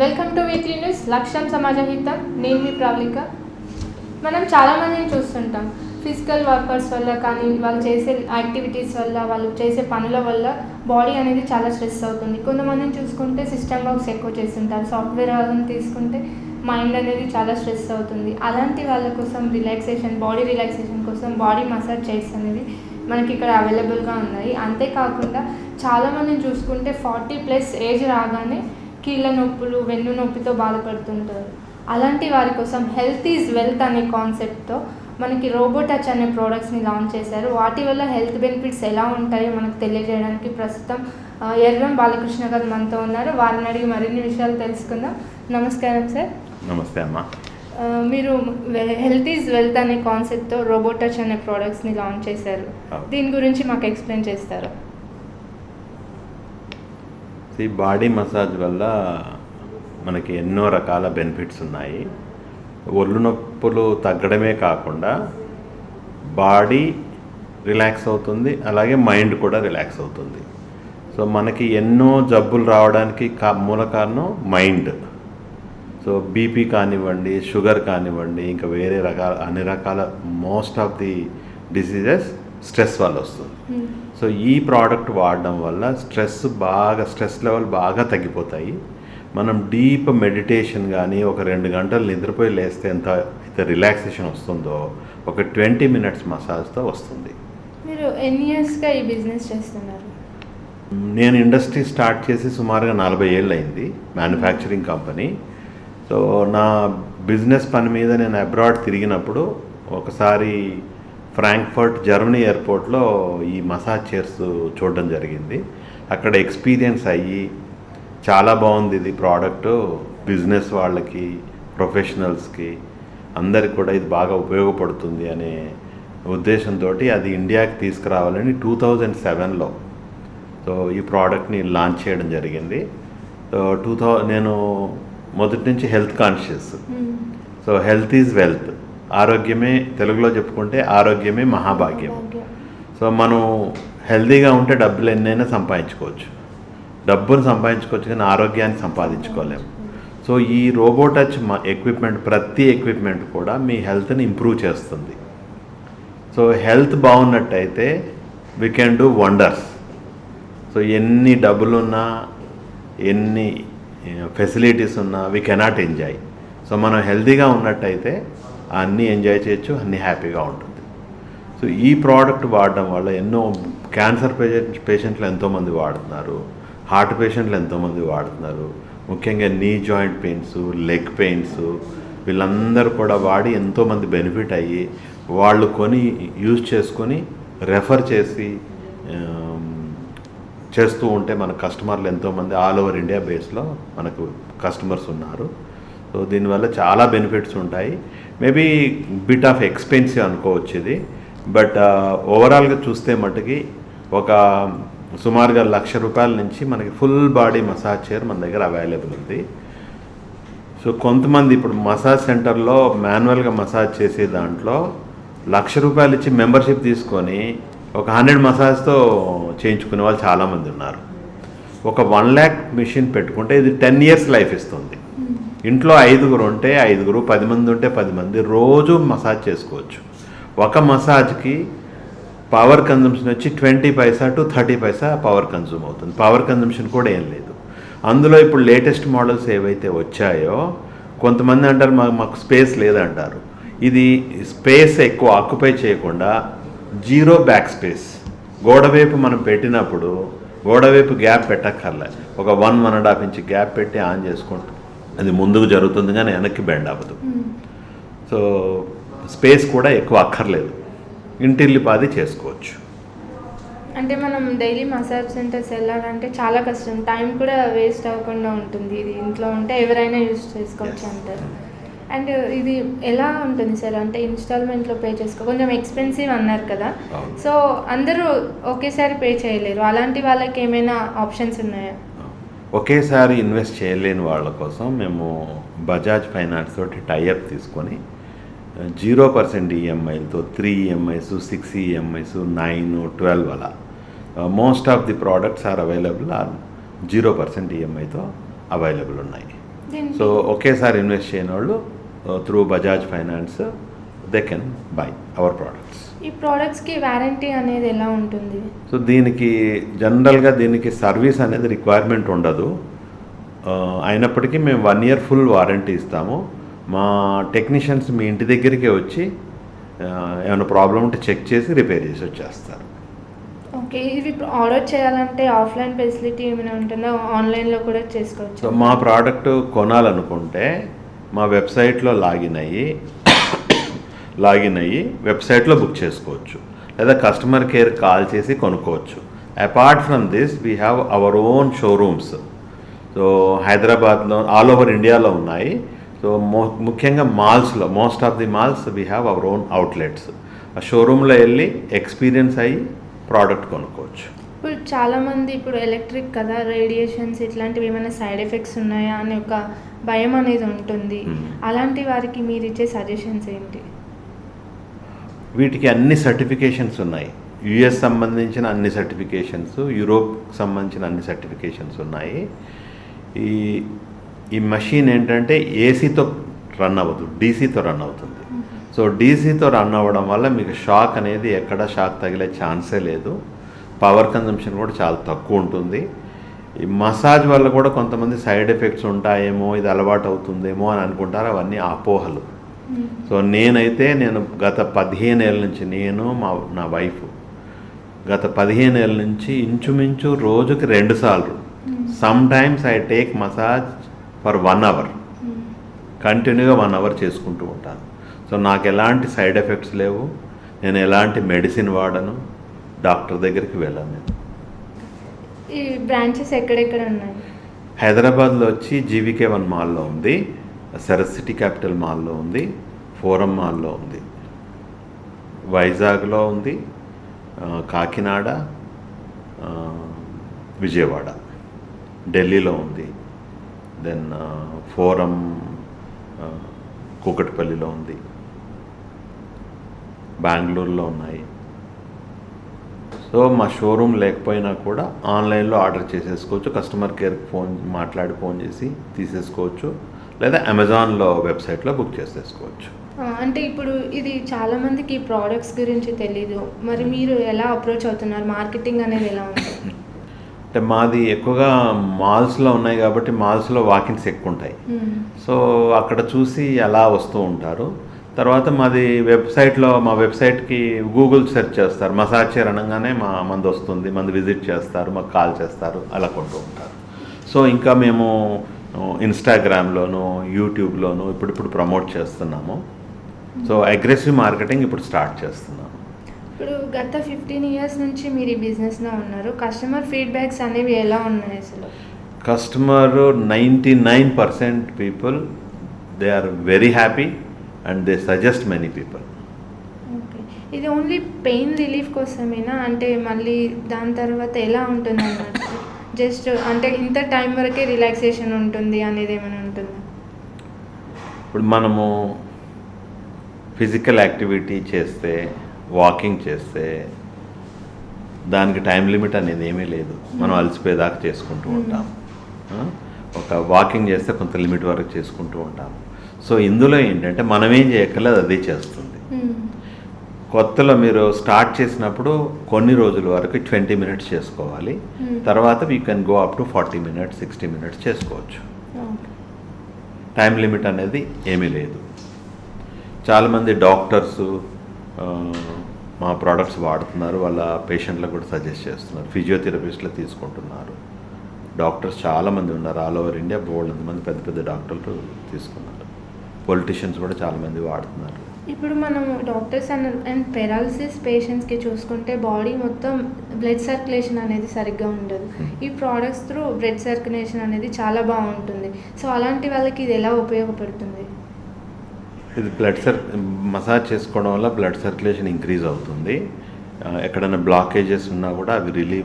Welcome two weekly news లక్ష్యం సమాజహితం. నేను మీ ప్రవళిక. మనం చాలామందిని చూస్తుంటాం. ఫిజికల్ వర్కర్స్ వల్ల కానీ వాళ్ళు చేసే యాక్టివిటీస్ వల్ల వాళ్ళు చేసే పనుల వల్ల బాడీ అనేది చాలా స్ట్రెస్ అవుతుంది. కొంతమందిని చూసుకుంటే సిస్టమ్ వర్క్స్ ఎక్కువ చేస్తుంటారు. సాఫ్ట్వేర్ వాళ్ళని తీసుకుంటే మైండ్ అనేది చాలా స్ట్రెస్ అవుతుంది. అలాంటి వాళ్ళ కోసం బాడీ రిలాక్సేషన్ కోసం బాడీ మసాజ్ చైర్స్ అనేవి మనకి ఇక్కడ అవైలబుల్గా ఉన్నాయి. అంతేకాకుండా చాలామందిని చూసుకుంటే 40+ ఏజ్ రాగానే కీళ్ళ నొప్పులు, వెన్ను నొప్పితో బాధపడుతుంటారు. అలాంటి వారి కోసం హెల్త్ ఈజ్ వెల్త్ అనే కాన్సెప్ట్తో మనకి రోబోటచ్ అనే ప్రోడక్ట్స్ని లాంచ్ చేశారు. వాటి వల్ల హెల్త్ బెనిఫిట్స్ ఎలా ఉంటాయో మనకు తెలియజేయడానికి ప్రస్తుతం ఎర్రం బాలకృష్ణ గారు మనతో ఉన్నారు. వారిని అడిగి మరిన్ని విషయాలు తెలుసుకుందాం. నమస్కారం సార్. నమస్తే అమ్మా. మీరు హెల్త్ ఈజ్ వెల్త్ అనే కాన్సెప్ట్తో రోబోటచ్ అనే ప్రోడక్ట్స్ని లాంచ్ చేశారు. దీని గురించి మాకు ఎక్స్ప్లెయిన్ చేస్తారా? ఈ బాడీ మసాజ్ వల్ల మనకి ఎన్నో రకాల బెనిఫిట్స్ ఉన్నాయి. ఒళ్ళు నొప్పులు తగ్గడమే కాకుండా బాడీ రిలాక్స్ అవుతుంది, అలాగే మైండ్ కూడా రిలాక్స్ అవుతుంది. సో మనకి ఎన్నో జబ్బులు రావడానికి మూల కారణం మైండ్. సో బీపీ కానివ్వండి, షుగర్ కానివ్వండి, ఇంకా వేరే అన్ని రకాల most of the diseases stress వల్ల వస్తుంది. సో ఈ ప్రోడక్ట్ వాడడం వల్ల స్ట్రెస్ లెవెల్ బాగా తగ్గిపోతాయి. మనం డీప్ మెడిటేషన్ కానీ ఒక 2 గంటలు నిద్రపోయి లేస్తే ఎంత అయితే రిలాక్సేషన్ వస్తుందో ఒక 20 మినిట్స్ మసాజ్తో వస్తుంది. మీరు ఎన్ని ఇయర్స్గా ఈ బిజినెస్ చేస్తున్నారు? నేను ఇండస్ట్రీ స్టార్ట్ చేసి సుమారుగా 40 ఏళ్ళు అయింది, మ్యానుఫ్యాక్చరింగ్ కంపెనీ. సో నా బిజినెస్ పని మీద నేను అబ్రాడ్ తిరిగినప్పుడు ఒకసారి ఫ్రాంక్ఫర్ట్ జర్మనీ ఎయిర్పోర్ట్లో ఈ మసాజ్ చైర్స్ చూడడం జరిగింది. అక్కడ ఎక్స్పీరియన్స్ అయ్యి చాలా బాగుంది ఇది ప్రోడక్ట్, బిజినెస్ వాళ్ళకి, ప్రొఫెషనల్స్కి అందరికి కూడా ఇది బాగా ఉపయోగపడుతుంది అనే ఉద్దేశంతో అది ఇండియాకి తీసుకురావాలని 2007లో సో ఈ ప్రోడక్ట్ని లాంచ్ చేయడం జరిగింది. సో నేను మొదటి నుంచి health conscious. So health is wealth, ఆరోగ్యమే, తెలుగులో చెప్పుకుంటే ఆరోగ్యమే మహాభాగ్యం. సో మనం హెల్తీగా ఉంటే డబ్బులు ఎన్నైనా సంపాదించుకోవచ్చు, డబ్బును సంపాదించుకోవచ్చు, కానీ ఆరోగ్యాన్ని సంపాదించుకోలేము. సో ఈ రోబోటచ్ ప్రతి ఎక్విప్మెంట్ కూడా మీ హెల్త్ని ఇంప్రూవ్ చేస్తుంది. సో హెల్త్ బాగున్నట్టయితే we can do wonders. So ఎన్ని డబ్బులున్నా, ఎన్ని ఫెసిలిటీస్ ఉన్నా వీ కెనాట్ ఎంజాయ్. సో మనం హెల్తీగా ఉన్నట్టయితే అన్నీ ఎంజాయ్ చేయొచ్చు, అన్నీ హ్యాపీగా ఉంటుంది. సో ఈ ప్రోడక్ట్ వాడడం వల్ల ఎన్నో క్యాన్సర్ పేషెంట్లు ఎంతోమంది వాడుతున్నారు, హార్ట్ పేషెంట్లు ఎంతోమంది వాడుతున్నారు, ముఖ్యంగా knee joint pains, leg pains, వీళ్ళందరూ కూడా వాడి ఎంతోమంది బెనిఫిట్ అయ్యి వాళ్ళు యూజ్ చేసుకొని రెఫర్ చేస్తూ ఉంటే మన కస్టమర్లు ఎంతోమంది ఆల్ ఓవర్ ఇండియా బేస్లో మనకు కస్టమర్స్ ఉన్నారు. సో దీనివల్ల చాలా బెనిఫిట్స్ ఉంటాయి. మేబీ బిట్ ఆఫ్ ఎక్స్పెన్సివ్ అనుకోవచ్చు ఇది, బట్ ఓవరాల్గా చూస్తే మటుకి ఒక సుమారుగా ₹1,00,000 నుంచి మనకి ఫుల్ బాడీ మసాజ్ చైర్ మన దగ్గర అవైలబుల్ ఉంది. సో కొంతమంది ఇప్పుడు మసాజ్ సెంటర్లో మాన్యువల్గా మసాజ్ చేసే దాంట్లో ₹1,00,000 ఇచ్చి మెంబర్షిప్ తీసుకొని ఒక 100 మసాజ్తో చేయించుకునే వాళ్ళు చాలామంది ఉన్నారు. ఒక 1 lakh మిషన్ పెట్టుకుంటే ఇది 10 years లైఫ్ ఇస్తుంది. ఇంట్లో 5 ఉంటే 5, 10 మంది ఉంటే 10 మంది రోజు మసాజ్ చేసుకోవచ్చు. ఒక మసాజ్కి పవర్ కన్జంప్షన్ వచ్చి 20 పైసా టు 30 పైసా పవర్ కన్జ్యూమ్ అవుతుంది. పవర్ కన్జంప్షన్ కూడా ఏం లేదు. అందులో ఇప్పుడు లేటెస్ట్ మోడల్స్ ఏవైతే వచ్చాయో కొంతమంది అంటారు మాకు స్పేస్ లేదంటారు. ఇది స్పేస్ ఎక్కువ ఆక్యుపై చేయకుండా 0 బ్యాక్ స్పేస్, గోడవైపు మనం పెట్టినప్పుడు గోడవైపు గ్యాప్ పెట్టక్కర్లే, ఒక 1.5 ఇంచ్ గ్యాప్ పెట్టి ఆన్ చేసుకుంటాం, అది ముందుకు జరుగుతుంది కానీ వెనక్కి బెండ్ అవ్వదు. సో స్పేస్ కూడా ఎక్కువ అక్కర్లేదు, ఇంటిల్లిపాది చేసుకోవచ్చు. అంటే మనం డైలీ మసాజ్ సెంటర్స్ వెళ్ళాలంటే చాలా కష్టం, టైం కూడా వేస్ట్ అవ్వకుండా ఉంటుంది. ఇది ఇంట్లో ఉంటే ఎవరైనా యూజ్ చేసుకోవచ్చు అంటారు. అండ్ ఇది ఎలా ఉంటుంది సార్? అంటే ఇన్స్టాల్మెంట్లో పే కొంచెం ఎక్స్పెన్సివ్ అన్నారు కదా, సో అందరూ ఒకేసారి పే చేయలేరు. అలాంటి వాళ్ళకి ఏమైనా ఆప్షన్స్ ఉన్నాయా? ఒకేసారి ఇన్వెస్ట్ చేయలేని వాళ్ళ కోసం మేము బజాజ్ ఫైనాన్స్ తోటి టైఅప్ తీసుకొని 0% ఈఎంఐలతో 3 EMIs, 6 EMIs, 9, 12 అలా most of the products are available 0% ఈఎంఐతో అవైలబుల్ ఉన్నాయి. సో ఒకేసారి ఇన్వెస్ట్ చేయని వాళ్ళు through Bajaj finance they can buy our products. ఈ ప్రోడక్ట్స్కి వారంటీ అనేది ఎలా ఉంటుంది? సో దీనికి జనరల్గా దీనికి సర్వీస్ అనేది రిక్వైర్మెంట్ ఉండదు. అయినప్పటికీ మేము 1 year ఫుల్ వారంటీ ఇస్తాము. మా టెక్నీషియన్స్ మీ ఇంటి దగ్గరికే వచ్చి ఏమైనా ప్రాబ్లం ఉంటే చెక్ చేసి రిపేర్ చేసి వచ్చేస్తారు. ఓకే, ఇవి ఆర్డర్ చేయాలంటే ఆఫ్లైన్ ఫెసిలిటీ ఏమైనా ఉంటుందా? ఆన్లైన్లో కూడా చేసుకోవచ్చు. సో మా ప్రోడక్ట్ కొనాలనుకుంటే మా వెబ్సైట్లో లాగిన్ అయ్యి వెబ్సైట్లో బుక్ చేసుకోవచ్చు, లేదా కస్టమర్ కేర్ కాల్ చేసి కొనుక్కోవచ్చు. Apart from this we have our own showrooms. So హైదరాబాద్లో ఆల్ ఓవర్ ఇండియాలో ఉన్నాయి. సో ముఖ్యంగా మాల్స్లో most of the malls we have our own outlets. ఆ షోరూంలో వెళ్ళి ఎక్స్పీరియన్స్ అయ్యి ప్రోడక్ట్ కొనుక్కోవచ్చు. ఇప్పుడు చాలామంది ఇప్పుడు ఎలక్ట్రిక్ కదా, రేడియేషన్స్ ఇట్లాంటివి ఏమైనా సైడ్ ఎఫెక్ట్స్ ఉన్నాయా అని ఒక భయం అనేది ఉంటుంది. అలాంటి వారికి మీరు ఇచ్చే సజెషన్స్ ఏంటి? వీటికి అన్ని సర్టిఫికేషన్స్ ఉన్నాయి. యుఎస్ సంబంధించిన అన్ని సర్టిఫికేషన్స్, యూరోప్ సంబంధించిన అన్ని సర్టిఫికేషన్స్ ఉన్నాయి. ఈ మషీన్ ఏంటంటే ఏసీతో రన్ అవ్వదు, డీసీతో రన్ అవుతుంది. సో డీసీతో రన్ అవ్వడం వల్ల మీకు షాక్ అనేది ఎక్కడ షాక్ తగిలే ఛాన్సే లేదు. పవర్ కన్జంప్షన్ కూడా చాలా తక్కువ ఉంటుంది. ఈ మసాజ్ వల్ల కూడా కొంతమంది సైడ్ ఎఫెక్ట్స్ ఉంటాయేమో, ఇది అలవాటు అవుతుందేమో అని అనుకుంటారు. అవన్నీ అపోహలు. సో నేను గత 15 ఏళ్ళ నుంచి నా వైఫ్ గత 15 ఏళ్ళ నుంచి ఇంచుమించు రోజుకి 2 సార్లు, some times I take massage for 1 hour, కంటిన్యూగా 1 hour చేసుకుంటూ ఉంటాను. సో నాకు ఎలాంటి సైడ్ ఎఫెక్ట్స్ లేవు, నేను ఎలాంటి మెడిసిన్ వాడను, డాక్టర్ దగ్గరికి వెళ్ళాను. నేను ఈ బ్రాంచెస్ ఎక్కడెక్కడ ఉన్నాయి? హైదరాబాద్లో వచ్చి జీవికే 1 మాల్లో ఉంది, సరస్ సిటీ క్యాపిటల్ మాల్లో ఉంది, ఫోరం మాల్లో ఉంది, వైజాగ్లో ఉంది, కాకినాడ, విజయవాడ, ఢిల్లీలో ఉంది, దెన్ ఫోరం కూకట్పల్లిలో ఉంది, బెంగళూరులో ఉన్నాయి. సో మా షోరూమ్ లేకపోయినా కూడా ఆన్లైన్లో ఆర్డర్ చేసేసుకోవచ్చు, కస్టమర్ కేర్కి ఫోన్ చేసి తీసేసుకోవచ్చు, లేదా అమెజాన్లో వెబ్సైట్లో బుక్ చేసేసుకోవచ్చు. అంటే ఇప్పుడు ఇది చాలామందికి ఈ ప్రోడక్ట్స్ గురించి తెలీదు, మరి మీరు ఎలా అప్రోచ్ అవుతున్నారు? మార్కెటింగ్ అనేది ఎలా ఉంటుంది? అంటే మాది ఎక్కువగా మాల్స్లో ఉన్నాయి కాబట్టి మాల్స్లో వాకిన్స్ ఎక్కువ ఉంటాయి. సో అక్కడ చూసి అలా వస్తూ ఉంటారు. తర్వాత మా వెబ్సైట్కి గూగుల్ సెర్చ్ చేస్తారు, మసాజ్ చైర్ అనగానే మంది వస్తుంది, మంది విజిట్ చేస్తారు, మాకు కాల్ చేస్తారు, అలా కొంటూ ఉంటారు. సో ఇంకా మేము ఇన్స్టాగ్రామ్లోను, యూట్యూబ్లోను ఇప్పుడు ప్రమోట్ చేస్తున్నాము. సో అగ్రెసివ్ మార్కెటింగ్ ఇప్పుడు స్టార్ట్ చేస్తున్నాము. ఇప్పుడు గత 15 years నుంచి మీరు ఈ బిజినెస్లో ఉన్నారు. కస్టమర్ ఫీడ్బ్యాక్స్ అనేవి ఎలా ఉన్నాయి అసలు? Customer 99% people they are very happy and they suggest many people. Okay, ఇది ఓన్లీ పెయిన్ రిలీఫ్ కోసమేనా? అంటే మళ్ళీ దాని తర్వాత ఎలా ఉంటుంది అన్నట్టు? జస్ట్ అంటే ఇంత టైం వరకే రిలాక్సేషన్ ఉంటుంది అనేది ఏమైనా ఉంటుందా? ఇప్పుడు మనము ఫిజికల్ యాక్టివిటీ చేస్తే, వాకింగ్ చేస్తే దానికి టైం లిమిట్ అనేది ఏమీ లేదు. మనం అలసిపోయేదాకా చేసుకుంటూ ఉంటాం. ఒక వాకింగ్ చేస్తే కొంత లిమిట్ వరకు చేసుకుంటూ ఉంటాం. సో ఇందులో ఏంటంటే మనం ఏం చేయక్కర్లేదు, అదే చేస్తుంది. కొత్తలో మీరు స్టార్ట్ చేసినప్పుడు కొన్ని రోజుల వరకు 20 minutes చేసుకోవాలి. తర్వాత we can go up to 40 minutes, 60 minutes చేసుకోవచ్చు. టైం లిమిట్ అనేది ఏమీ లేదు. చాలామంది డాక్టర్స్ మా ప్రోడక్ట్స్ వాడుతున్నారు, వాళ్ళ పేషెంట్లకు కూడా సజెస్ట్ చేస్తున్నారు, ఫిజియోథెరపిస్ట్లు తీసుకుంటున్నారు. డాక్టర్స్ చాలామంది ఉన్నారు ఆల్ ఓవర్ ఇండియా, బోల్డ్ మంది పెద్ద పెద్ద డాక్టర్లు తీసుకున్నారు. పొలిటీషియన్స్ కూడా చాలామంది వాడుతున్నారు. ఇప్పుడు మనం డాక్టర్స్ అండ్ పెరాలసిస్ పేషెంట్స్కి చూసుకుంటే బాడీ మొత్తం బ్లడ్ సర్క్యులేషన్ అనేది సరిగ్గా ఉండదు. ఈ ప్రోడక్ట్స్ త్రూ బ్లడ్ సర్క్యులేషన్ అనేది చాలా బాగుంటుంది. సో అలాంటి వాళ్ళకి ఇది ఎలా ఉపయోగపడుతుంది? ఇది మసాజ్ చేసుకోవడం వల్ల బ్లడ్ సర్క్యులేషన్ ఇంక్రీజ్ అవుతుంది. ఎక్కడైనా బ్లాకేజెస్ ఉన్నా కూడా అవి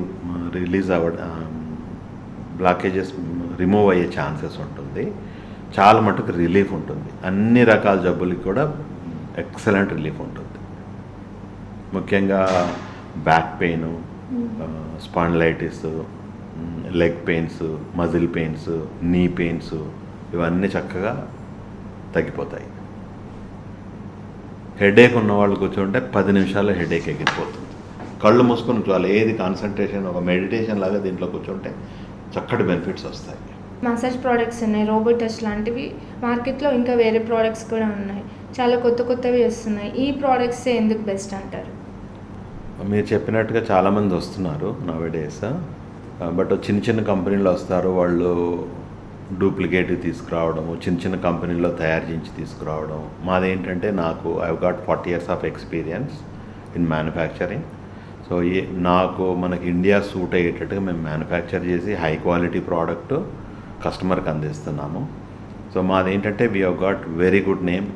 బ్లాకేజెస్ రిమూవ్ అయ్యే ఛాన్సెస్ ఉంటుంది. చాలా మటుకు రిలీఫ్ ఉంటుంది. అన్ని రకాల జబ్బులకి కూడా ఎక్సలెంట్ రిలీఫ్ ఉంటుంది. ముఖ్యంగా back pain, spondylitis, leg pains, muscle pains, నీ పెయిన్స్, ఇవన్నీ చక్కగా తగ్గిపోతాయి. హెడేక్ ఉన్న వాళ్ళు కూర్చుంటే 10 నిమిషాల్లో హెడేక్ ఎగిరిపోతుంది. కళ్ళు మూసుకొని కూర్చోవాలి. ఏది కాన్సన్ట్రేషన్, ఒక మెడిటేషన్ లాగా దీంట్లో కూర్చుంటే చక్కటి బెనిఫిట్స్ వస్తాయి. మసాజ్ ప్రోడక్ట్స్ ఉన్నాయి, రోబో టచ్ లాంటివి. మార్కెట్లో ఇంకా వేరే ప్రోడక్ట్స్ కూడా ఉన్నాయి, చాలా కొత్త కొత్తవి వస్తున్నాయి. ఈ ప్రోడక్ట్స్ ఎందుకు బెస్ట్ అంటారు? మీరు చెప్పినట్టుగా చాలామంది వస్తున్నారు నవేడేస్. బట్ చిన్న చిన్న కంపెనీలు వస్తారు, వాళ్ళు డూప్లికేట్ తీసుకురావడము, చిన్న చిన్న కంపెనీలో తయారు చేయించి తీసుకురావడం. మాదేంటంటే నాకు I've got 40 years of experience in manufacturing. So నాకు మనకి ఇండియా సూట్ అయ్యేటట్టుగా మేము మ్యానుఫ్యాక్చర్ చేసి హై క్వాలిటీ ప్రోడక్ట్ కస్టమర్కి అందిస్తున్నాము. సో మాదేంటంటే we have got very good name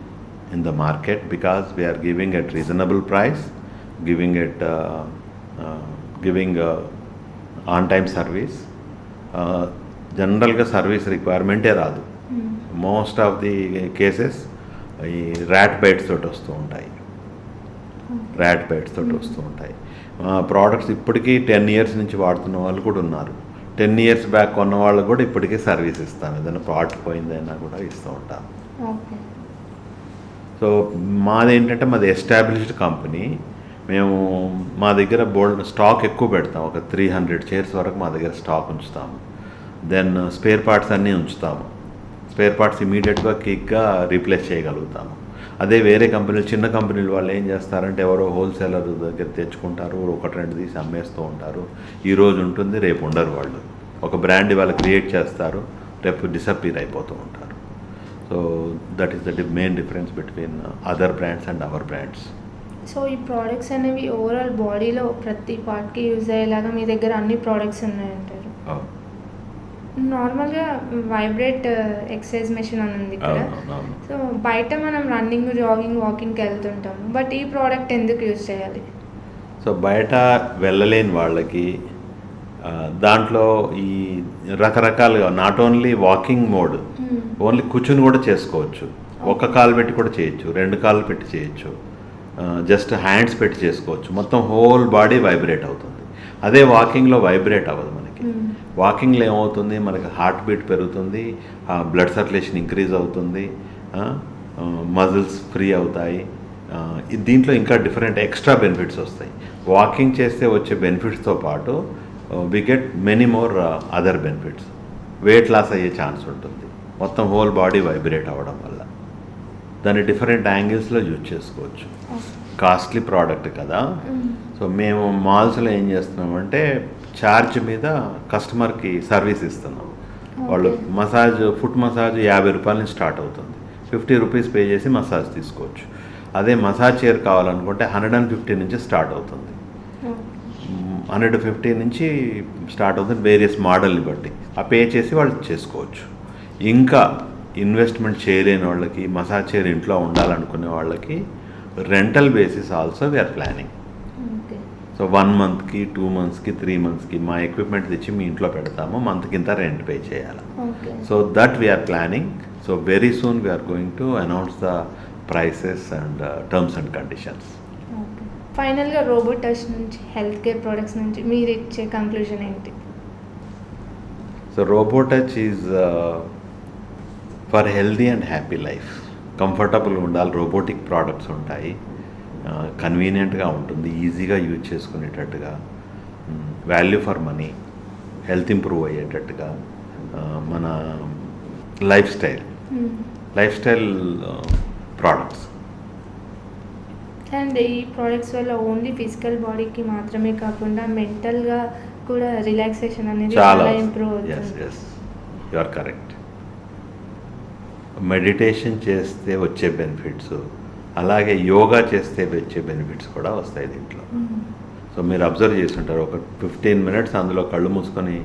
in the market because we are giving at reasonable price, giving on time service. జనరల్గా service రిక్వైర్మెంటే రాదు. మోస్ట్ ఆఫ్ ది కేసెస్ ఈ ర్యాట్ బైట్స్ తోటి వస్తూ ఉంటాయి. ప్రోడక్ట్స్ ఇప్పటికీ 10 years నుంచి వాడుతున్న వాళ్ళు కూడా ఉన్నారు. 10 years బ్యాక్ కొన్న వాళ్ళు కూడా ఇప్పటికీ సర్వీస్ ఇస్తాను, ఏదైనా పార్ట్ పోయిందైనా కూడా ఇస్తూ ఉంటాను. సో మాదేంటంటే మాది ఎస్టాబ్లిష్డ్ కంపెనీ. మేము మా దగ్గర బోల్డ్ స్టాక్ ఎక్కువ పెడతాం, ఒక 300 chairs వరకు మా దగ్గర స్టాక్ ఉంచుతాము. దెన్ స్పేర్ పార్ట్స్ అన్నీ ఉంచుతాము. స్పేర్ పార్ట్స్ ఇమీడియట్గా క్విక్గా రీప్లేస్ చేయగలుగుతాము. అదే వేరే కంపెనీలు, చిన్న కంపెనీలు వాళ్ళు ఏం చేస్తారంటే ఎవరో హోల్సేలర్ దగ్గర తెచ్చుకుంటారు, 1-2 తీసి అమ్మేస్తూ ఉంటారు. ఈరోజు ఉంటుంది, రేపు ఉండరు. వాళ్ళు ఒక బ్రాండ్ వాళ్ళు క్రియేట్ చేస్తారు, రేపు డిసప్పీర్ అయిపోతూ ఉంటారు. So that is the main difference between other brands and hour brands. So ఈ ప్రోడక్ట్స్ అనేవి ఓవరాల్ బాడీలో ప్రతి పార్ట్కి యూజ్ అయ్యేలాగా మీ దగ్గర అన్ని ప్రోడక్ట్స్ ఉన్నాయంటారు. నార్మల్గా వైబ్రేట్ ఎక్సర్సైజ్ మెషిన్ అని ఉంది కదా. సో బయట మనం రన్నింగ్, జాగింగ్, వాకింగ్కి వెళ్తుంటాము, బట్ ఈ ప్రోడక్ట్ ఎందుకు యూజ్ చేయాలి? సో బయట వెళ్ళలేని వాళ్ళకి దాంట్లో ఈ రకరకాలుగా not only walking mode, only కూర్చుని కూడా చేసుకోవచ్చు. ఒక కాలు పెట్టి కూడా చేయొచ్చు, 2 కాళ్ళు పెట్టి చేయొచ్చు, జస్ట్ హ్యాండ్స్ పెట్టి చేసుకోవచ్చు. మొత్తం హోల్ బాడీ వైబ్రేట్ అవుతుంది. అదే వాకింగ్లో వైబ్రేట్ అవ్వదు మనకి. వాకింగ్లో ఏమవుతుంది, మనకి హార్ట్ బీట్ పెరుగుతుంది, బ్లడ్ సర్క్యులేషన్ ఇంక్రీజ్ అవుతుంది, మజిల్స్ ఫ్రీ అవుతాయి. దీంట్లో ఇంకా డిఫరెంట్ ఎక్స్ట్రా బెనిఫిట్స్ వస్తాయి. వాకింగ్ చేస్తే వచ్చే బెనిఫిట్స్తో పాటు we get many more other benefits. Weight loss అయ్యే ఛాన్స్ ఉంటుంది, మొత్తం హోల్ బాడీ వైబ్రేట్ అవ్వడం వల్ల. దాన్ని డిఫరెంట్ యాంగిల్స్లో యూజ్ చేసుకోవచ్చు. కాస్ట్లీ ప్రోడక్ట్ కదా. సో మేము మాల్స్లో ఏం చేస్తున్నామంటే ఛార్జ్ మీద కస్టమర్కి సర్వీస్ ఇస్తున్నాం. వాళ్ళు ఫుట్ మసాజ్ 50 రూపాయల నుంచి స్టార్ట్ అవుతుంది. 50 రూపీస్ పే చేసి మసాజ్ తీసుకోవచ్చు. అదే మసాజ్ చైర్ కావాలనుకుంటే 150 నుంచి స్టార్ట్ అవుతుంది. 150 నుంచి స్టార్ట్ అవుతుంది, వేరియస్ మోడల్ని బట్టి. ఆ పే చేసి వాళ్ళు చేసుకోవచ్చు. ఇంకా ఇన్వెస్ట్మెంట్ చేయలేని వాళ్ళకి, మసాజ్ చైర్ ఇంట్లో ఉండాలనుకునే వాళ్ళకి rental basis also we're planning. So 1 monthకి, 2 monthsకి, 3 monthsకి మా ఎక్విప్మెంట్ తెచ్చి మీ ఇంట్లో పెడతాము, మంత్కి ఇంత రెంట్ పే చేయాలి. So that we're planning. So very soon we're going to announce the prices and terms and conditions. ఫైనల్గా రోబో టచ్ నుంచి, హెల్త్ కేర్ ప్రొడక్ట్స్ నుంచి మీరు ఇచ్చే కంక్లూజన్ ఏంటి? So Robo Touch is for healthy and happy life. కంఫర్టబుల్గా ఉండాలి, robotic products ఉంటాయి, కన్వీనియంట్గా ఉంటుంది, ఈజీగా యూజ్ చేసుకునేటట్టుగా, value for money, health improve అయ్యేటట్టుగా, మన లైఫ్ స్టైల్ ప్రోడక్ట్స్. అండ్ ఈ ప్రోడక్ట్స్ వల్ల ఓన్లీ ఫిజికల్ బాడీకి మాత్రమే కాకుండా మెంటల్గా కూడా రిలాక్సేషన్ అనేది చాలా ఇంప్రూవ్ అవుతుంది. You are correct. మెడిటేషన్ చేస్తే వచ్చే బెనిఫిట్స్, అలాగే యోగా చేస్తే వచ్చే బెనిఫిట్స్ కూడా వస్తాయి దీంట్లో. సో మీరు అబ్జర్వ్ చేస్తుంటారు, ఒక 15 minutes అందులో కళ్ళు మూసుకొని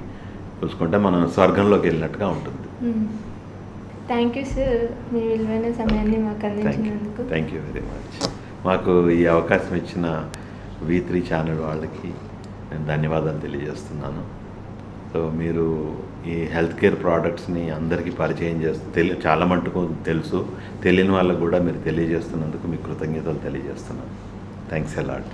చూసుకుంటే మనం స్వర్గంలోకి వెళ్ళినట్టుగా ఉంటుంది. థ్యాంక్ యూ సార్, మీ విలువైన సమయాన్ని మాకు అందించినందుకు. Thank you very much. మాకు ఈ అవకాశం ఇచ్చిన V3 ఛానల్ వాళ్ళకి నేను ధన్యవాదాలు తెలియజేస్తున్నాను. సో మీరు ఈ హెల్త్ కేర్ ప్రోడక్ట్స్ని అందరికీ పరిచయం చాలా మటుకు తెలుసు, తెలియని వాళ్ళకు కూడా మీరు తెలియజేస్తున్నందుకు మీకు కృతజ్ఞతలు తెలియజేస్తున్నాను. Thanks a lot.